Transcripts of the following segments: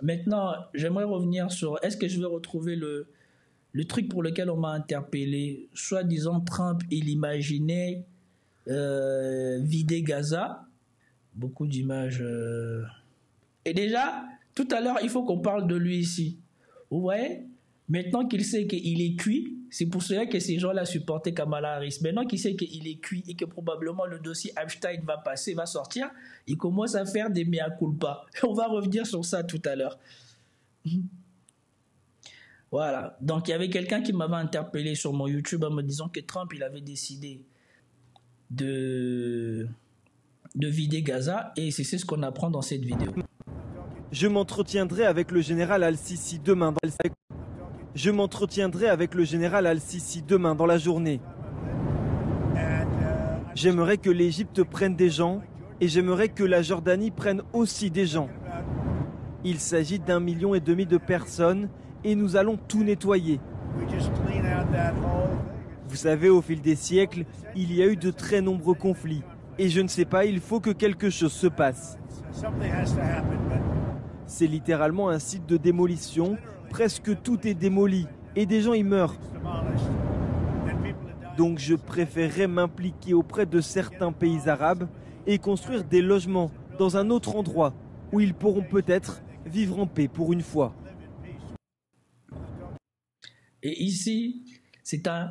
Maintenant, j'aimerais revenir sur est-ce que je vais retrouver le truc pour lequel on m'a interpellé, soi-disant Trump, il imaginait vider Gaza. Beaucoup d'images. Et déjà, tout à l'heure, il faut qu'on parle de lui ici. Vous voyez? Maintenant qu'il sait qu'il est cuit, c'est pour cela que ces gens-là supportaient Kamala Harris. Maintenant qu'il sait qu'il est cuit et que probablement le dossier Epstein va passer, va sortir, il commence à faire des mea culpa. On va revenir sur ça tout à l'heure. Voilà. Donc, il y avait quelqu'un qui m'avait interpellé sur mon YouTube en me disant que Trump, il avait décidé de vider Gaza, et c'est ce qu'on apprend dans cette vidéo. Je m'entretiendrai avec le général Al-Sisi demain dans la journée. J'aimerais que l'Égypte prenne des gens et j'aimerais que la Jordanie prenne aussi des gens. Il s'agit d'1,5 million de personnes et nous allons tout nettoyer. Vous savez, au fil des siècles, il y a eu de très nombreux conflits. Et je ne sais pas, il faut que quelque chose se passe. C'est littéralement un site de démolition. Presque tout est démoli et des gens y meurent. Donc je préférerais m'impliquer auprès de certains pays arabes et construire des logements dans un autre endroit où ils pourront peut-être vivre en paix pour une fois. Et ici, c'est un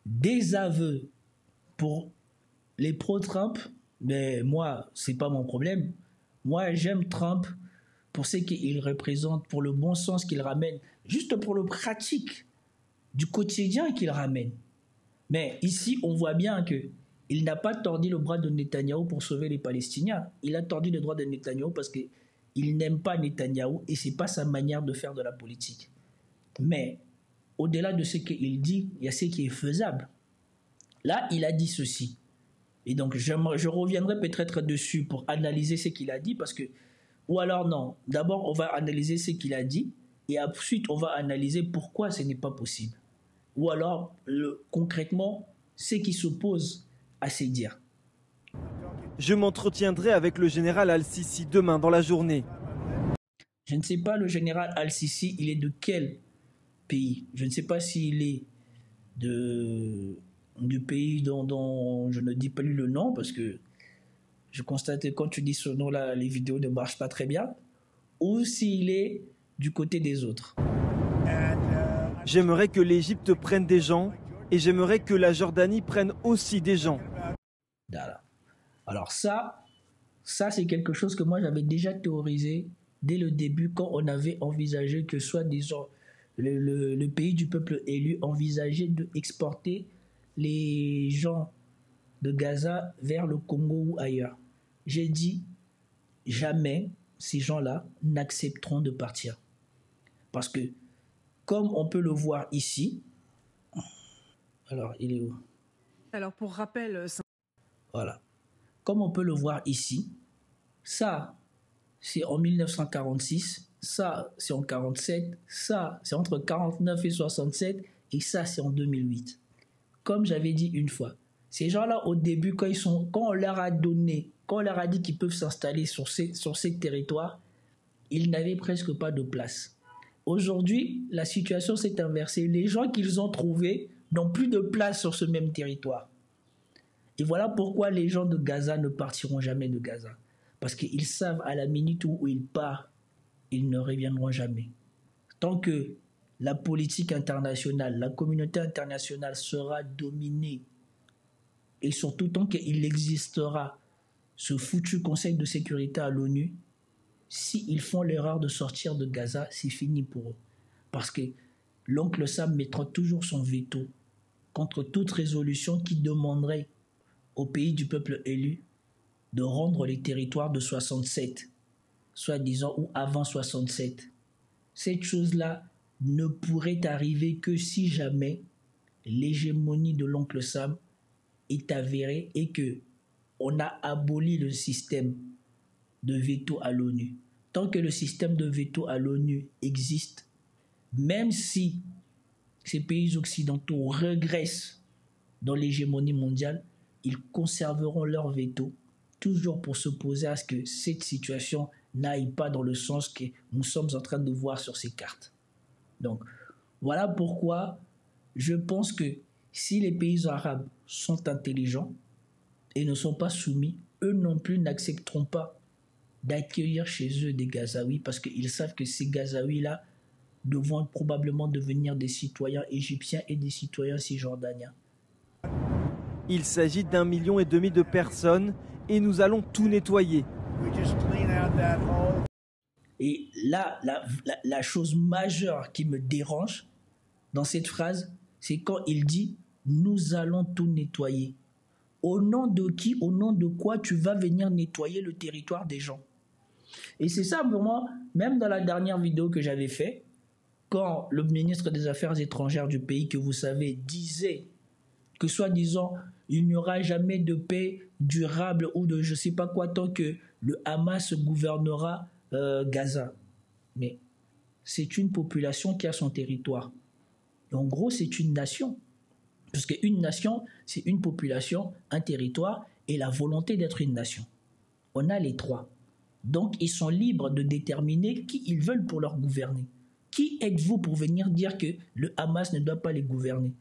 désaveu pour les pro-Trump, mais moi, c'est pas mon problème. Moi, j'aime Trump pour ce qu'il représente, pour le bon sens qu'il ramène, juste pour le pratique du quotidien qu'il ramène. Mais ici, on voit bien qu'il n'a pas tordu le bras de Netanyahou pour sauver les Palestiniens. Il a tordu le bras de Netanyahou parce qu'il n'aime pas Netanyahou et ce n'est pas sa manière de faire de la politique. Mais au-delà de ce qu'il dit, il y a ce qui est faisable. Là, il a dit ceci. Et donc, je reviendrai peut-être dessus pour analyser ce qu'il a dit, parce que, ou alors non, d'abord on va analyser ce qu'il a dit, et ensuite on va analyser pourquoi ce n'est pas possible. Ou alors, concrètement, ce qui s'oppose à ces dires. Je m'entretiendrai avec le général Al-Sisi demain dans la journée. Je ne sais pas, le général Al-Sisi, il est de quel pays? Je ne sais pas s'il est du pays dont je ne dis pas le nom, parce que je constate que quand tu dis ce nom-là, les vidéos ne marchent pas très bien, ou s'il est du côté des autres. J'aimerais que l'Égypte prenne des gens et j'aimerais que la Jordanie prenne aussi des gens. Voilà. Alors ça c'est quelque chose que moi j'avais déjà théorisé dès le début, quand on avait envisagé que soi-disant le pays du peuple élu envisageait d'exporter les gens de Gaza vers le Congo ou ailleurs. J'ai dit, jamais ces gens-là n'accepteront de partir. Parce que, comme on peut le voir ici, alors il est où? Alors pour rappel, voilà. Comme on peut le voir ici, ça, c'est en 1946, ça, c'est en 47, ça, c'est entre 49 et 67, et ça, c'est en 2008. Comme j'avais dit une fois, ces gens-là, au début, quand on leur a donné, quand on leur a dit qu'ils peuvent s'installer sur ces territoires, ils n'avaient presque pas de place. Aujourd'hui, la situation s'est inversée. Les gens qu'ils ont trouvés n'ont plus de place sur ce même territoire. Et voilà pourquoi les gens de Gaza ne partiront jamais de Gaza. Parce qu'ils savent à la minute où ils partent, ils ne reviendront jamais. Tant que la politique internationale, la communauté internationale sera dominée, et surtout tant qu'il existera ce foutu Conseil de sécurité à l'ONU, s'ils font l'erreur de sortir de Gaza, c'est fini pour eux. Parce que l'oncle Sam mettra toujours son veto contre toute résolution qui demanderait au pays du peuple élu de rendre les territoires de 67, soi-disant, ou avant 67. Cette chose-là ne pourrait arriver que si jamais l'hégémonie de l'oncle Sam est avérée et que on a aboli le système de veto à l'ONU. Tant que le système de veto à l'ONU existe, même si ces pays occidentaux régressent dans l'hégémonie mondiale, ils conserveront leur veto, toujours pour s'opposer à ce que cette situation n'aille pas dans le sens que nous sommes en train de voir sur ces cartes. Donc, voilà pourquoi je pense que si les pays arabes sont intelligents et ne sont pas soumis, eux non plus n'accepteront pas d'accueillir chez eux des Gazaouis parce qu'ils savent que ces Gazaouis-là vont probablement devenir des citoyens égyptiens et des citoyens cisjordaniens. Il s'agit d'1,5 million de personnes et nous allons tout nettoyer. Et là, la chose majeure qui me dérange dans cette phrase, c'est quand il dit « nous allons tout nettoyer ». Au nom de qui, au nom de quoi tu vas venir nettoyer le territoire des gens? Et c'est ça pour moi, même dans la dernière vidéo que j'avais faite, quand le ministre des Affaires étrangères du pays que vous savez disait que soi-disant il n'y aura jamais de paix durable ou de je ne sais pas quoi tant que le Hamas gouvernera Gaza. Mais c'est une population qui a son territoire. En gros, c'est une nation. Parce qu'une nation, c'est une population, un territoire et la volonté d'être une nation. On a les trois. Donc, ils sont libres de déterminer qui ils veulent pour leur gouverner. Qui êtes-vous pour venir dire que le Hamas ne doit pas les gouverner?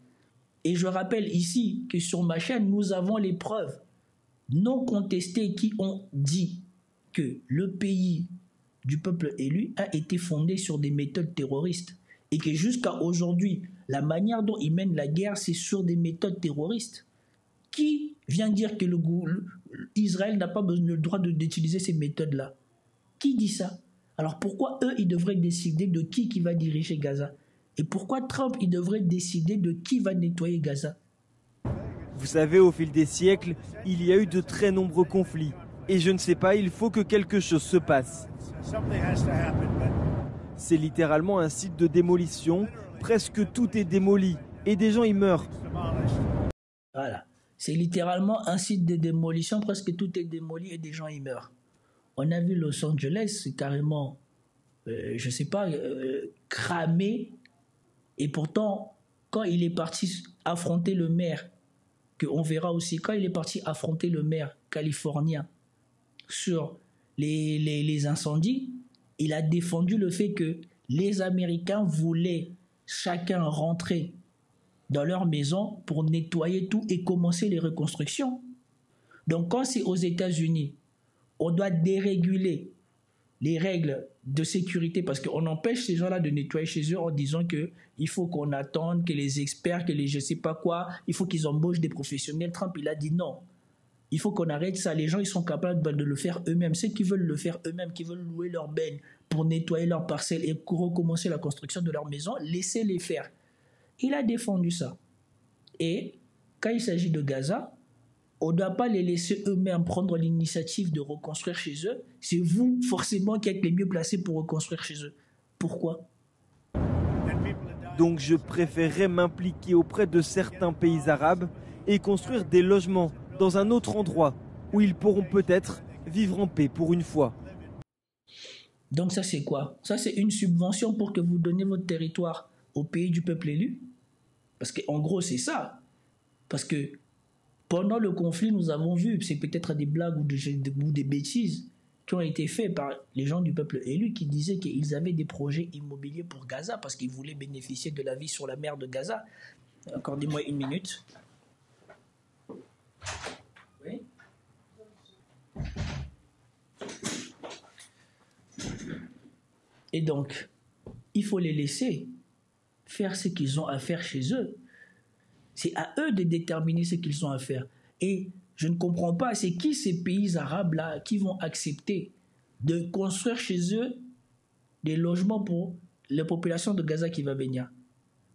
Et je rappelle ici que sur ma chaîne, nous avons les preuves non contestées qui ont dit que le pays du peuple élu a été fondé sur des méthodes terroristes et que jusqu'à aujourd'hui, la manière dont ils mènent la guerre, c'est sur des méthodes terroristes. Qui vient dire que Israël n'a pas le droit d'utiliser ces méthodes-là? Qui dit ça? Alors pourquoi eux, ils devraient décider de qui va diriger Gaza? Et pourquoi Trump, il devrait décider de qui va nettoyer Gaza? Vous savez, au fil des siècles, il y a eu de très nombreux conflits. Et je ne sais pas, il faut que quelque chose se passe. C'est littéralement un site de démolition. Presque tout est démoli et des gens y meurent. Voilà. C'est littéralement un site de démolition. Presque tout est démoli et des gens y meurent. On a vu Los Angeles, c'est carrément, je ne sais pas, cramé. Et pourtant, quand il est parti affronter le maire, qu'on verra aussi, quand il est parti affronter le maire californien sur les incendies, il a défendu le fait que les Américains voulaient chacun rentrer dans leur maison pour nettoyer tout et commencer les reconstructions. Donc quand c'est aux États-Unis, on doit déréguler les règles de sécurité parce qu'on empêche ces gens-là de nettoyer chez eux en disant qu'il faut qu'on attende, que les experts, que les je ne sais pas quoi, il faut qu'ils embauchent des professionnels. Trump, il a dit non. Il faut qu'on arrête ça. Les gens, ils sont capables de le faire eux-mêmes. Ceux qui veulent le faire eux-mêmes, qui veulent louer leur benne pour nettoyer leurs parcelles et recommencer la construction de leur maison, laissez-les faire. Il a défendu ça. Et quand il s'agit de Gaza, on ne doit pas les laisser eux-mêmes prendre l'initiative de reconstruire chez eux. C'est vous, forcément, qui êtes les mieux placés pour reconstruire chez eux. Pourquoi? Donc je préférerais m'impliquer auprès de certains pays arabes et construire des logements dans un autre endroit où ils pourront peut-être vivre en paix pour une fois. Donc ça c'est quoi? Ça c'est une subvention pour que vous donniez votre territoire au pays du peuple élu? Parce qu'en gros c'est ça. Parce que pendant le conflit nous avons vu, c'est peut-être des blagues ou des bêtises qui ont été faites par les gens du peuple élu qui disaient qu'ils avaient des projets immobiliers pour Gaza parce qu'ils voulaient bénéficier de la vie sur la mer de Gaza. Accordez-moi une minute. Oui. Et donc, il faut les laisser faire ce qu'ils ont à faire chez eux. C'est à eux de déterminer ce qu'ils ont à faire. Et je ne comprends pas, c'est qui ces pays arabes-là qui vont accepter de construire chez eux des logements pour la population de Gaza qui va venir.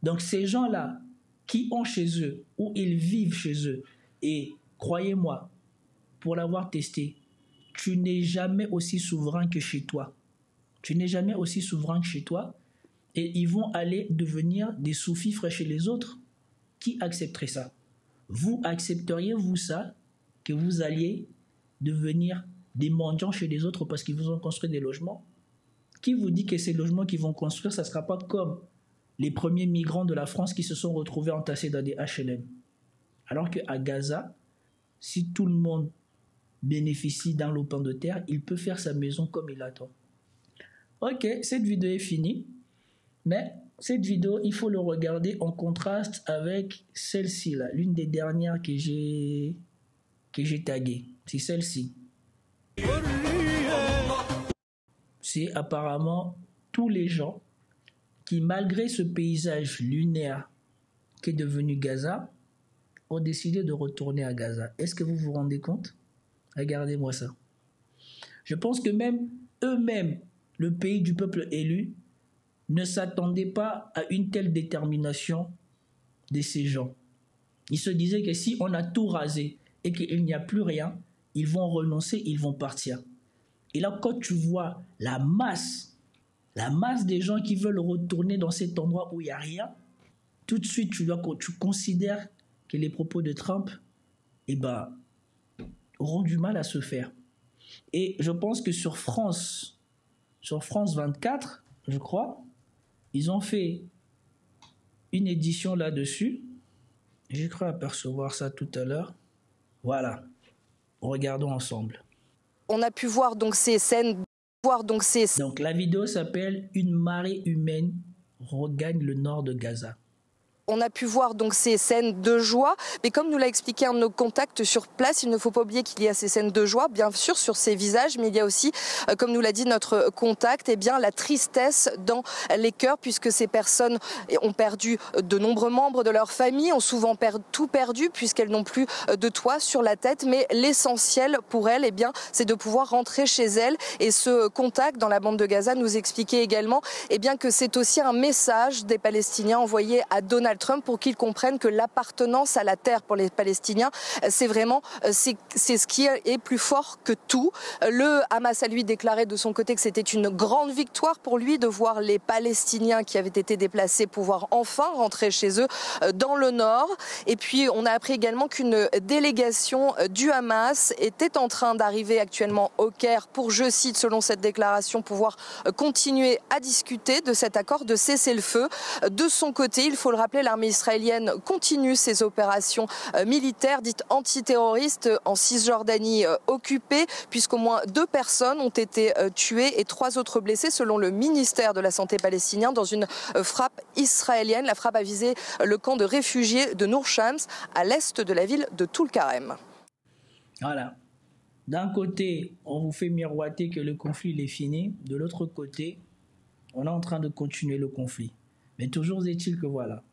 Donc ces gens-là qui ont chez eux, ou ils vivent chez eux, et croyez-moi, pour l'avoir testé, tu n'es jamais aussi souverain que chez toi. Tu n'es jamais aussi souverain que chez toi, et ils vont aller devenir des sous-fifres chez les autres. Qui accepterait ça? Vous accepteriez-vous ça, que vous alliez devenir des mendiants chez les autres parce qu'ils vous ont construit des logements? Qui vous dit que ces logements qu'ils vont construire, ça ne sera pas comme les premiers migrants de la France qui se sont retrouvés entassés dans des HLM? Alors qu'à Gaza, si tout le monde bénéficie d'un lopin de terre, il peut faire sa maison comme il attend. Ok, cette vidéo est finie, mais cette vidéo, il faut le regarder en contraste avec celle-ci, là, l'une des dernières que j'ai taguées. C'est celle-ci. C'est apparemment tous les gens qui, malgré ce paysage lunaire qui est devenu Gaza, ont décidé de retourner à Gaza. Est-ce que vous vous rendez compte? Regardez-moi ça. Je pense que même eux-mêmes, le pays du peuple élu, ne s'attendaient pas à une telle détermination de ces gens. Ils se disaient que si on a tout rasé et qu'il n'y a plus rien, ils vont renoncer, ils vont partir. Et là, quand tu vois la masse des gens qui veulent retourner dans cet endroit où il n'y a rien, tout de suite, tu considères que les propos de Trump auront du mal à se faire. Et je pense que sur France 24, je crois, ils ont fait une édition là-dessus. J'ai cru apercevoir ça tout à l'heure. Voilà. Regardons ensemble. On a pu voir donc ces scènes. Donc la vidéo s'appelle « Une marée humaine regagne le nord de Gaza ». On a pu voir donc ces scènes de joie, mais comme nous l'a expliqué un de nos contacts sur place, il ne faut pas oublier qu'il y a ces scènes de joie, bien sûr, sur ces visages, mais il y a aussi, comme nous l'a dit notre contact, la tristesse dans les cœurs, puisque ces personnes ont perdu de nombreux membres de leur famille, ont souvent tout perdu, puisqu'elles n'ont plus de toit sur la tête, mais l'essentiel pour elles, c'est de pouvoir rentrer chez elles. Et ce contact dans la bande de Gaza nous expliquait également que c'est aussi un message des Palestiniens envoyé à Donald Trump pour qu'ils comprennent que l'appartenance à la terre pour les Palestiniens, c'est ce qui est plus fort que tout. Le Hamas a lui déclaré de son côté que c'était une grande victoire pour lui de voir les Palestiniens qui avaient été déplacés pouvoir enfin rentrer chez eux dans le nord. Et puis on a appris également qu'une délégation du Hamas était en train d'arriver actuellement au Caire pour, je cite, selon cette déclaration, pouvoir continuer à discuter de cet accord de cessez-le-feu. De son côté, il faut le rappeler, l'armée israélienne continue ses opérations militaires dites antiterroristes en Cisjordanie occupée, puisqu'au moins 2 personnes ont été tuées et 3 autres blessées selon le ministère de la Santé palestinien dans une frappe israélienne. La frappe a visé le camp de réfugiés de Nour Shams à l'est de la ville de Toul-Karem. Voilà. D'un côté, on vous fait miroiter que le conflit est fini. De l'autre côté, on est en train de continuer le conflit. Mais toujours est-il que voilà,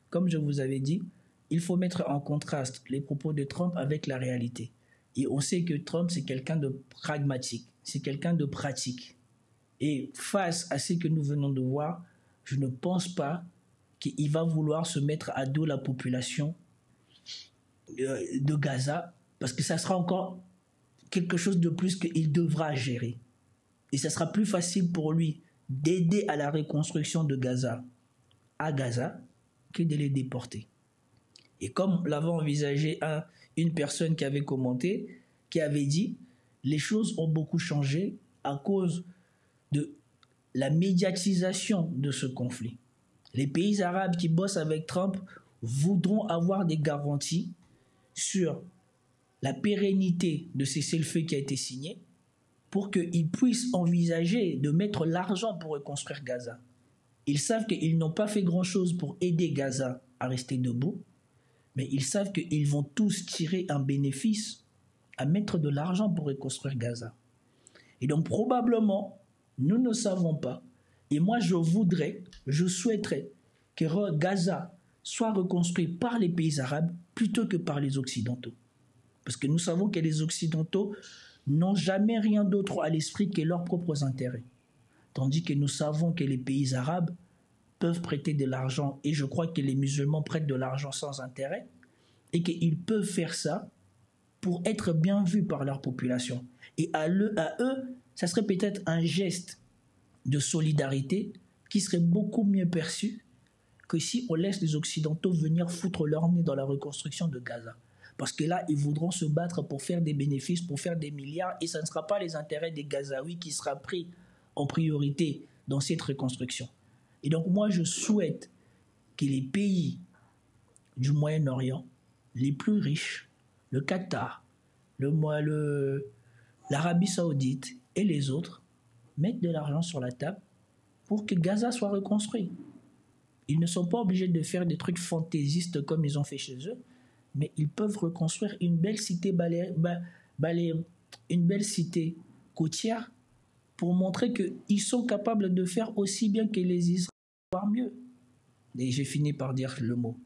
comme je vous avais dit, il faut mettre en contraste les propos de Trump avec la réalité. Et on sait que Trump, c'est quelqu'un de pragmatique, c'est quelqu'un de pratique. Et face à ce que nous venons de voir, je ne pense pas qu'il va vouloir se mettre à dos la population de Gaza, parce que ça sera encore quelque chose de plus qu'il devra gérer. Et ça sera plus facile pour lui d'aider à la reconstruction de Gaza à Gaza que de les déporter. Et comme l'avait envisagé une personne qui avait commenté, qui avait dit « Les choses ont beaucoup changé à cause de la médiatisation de ce conflit. Les pays arabes qui bossent avec Trump voudront avoir des garanties sur la pérennité de ce cessez-le-feu qui a été signé pour qu'ils puissent envisager de mettre l'argent pour reconstruire Gaza. Ils savent qu'ils n'ont pas fait grand-chose pour aider Gaza à rester debout, mais ils savent qu'ils vont tous tirer un bénéfice à mettre de l'argent pour reconstruire Gaza. Et donc probablement, nous ne savons pas, et moi je souhaiterais que Gaza soit reconstruit par les pays arabes plutôt que par les Occidentaux. Parce que nous savons que les Occidentaux n'ont jamais rien d'autre à l'esprit que leurs propres intérêts. Tandis que nous savons que les pays arabes peuvent prêter de l'argent, et je crois que les musulmans prêtent de l'argent sans intérêt, et qu'ils peuvent faire ça pour être bien vus par leur population. Et à eux, ça serait peut-être un geste de solidarité qui serait beaucoup mieux perçu que si on laisse les Occidentaux venir foutre leur nez dans la reconstruction de Gaza. Parce que là, ils voudront se battre pour faire des bénéfices, pour faire des milliards, et ça ne sera pas les intérêts des Gazaouis qui sera pris en priorité dans cette reconstruction. Et donc moi, je souhaite que les pays du Moyen-Orient, les plus riches, le Qatar, l'Arabie Saoudite et les autres, mettre de l'argent sur la table pour que Gaza soit reconstruit. Ils ne sont pas obligés de faire des trucs fantaisistes comme ils ont fait chez eux, mais ils peuvent reconstruire une belle cité, une belle cité côtière pour montrer qu'ils sont capables de faire aussi bien que les Israéliens, voire mieux. Et j'ai fini par dire le mot.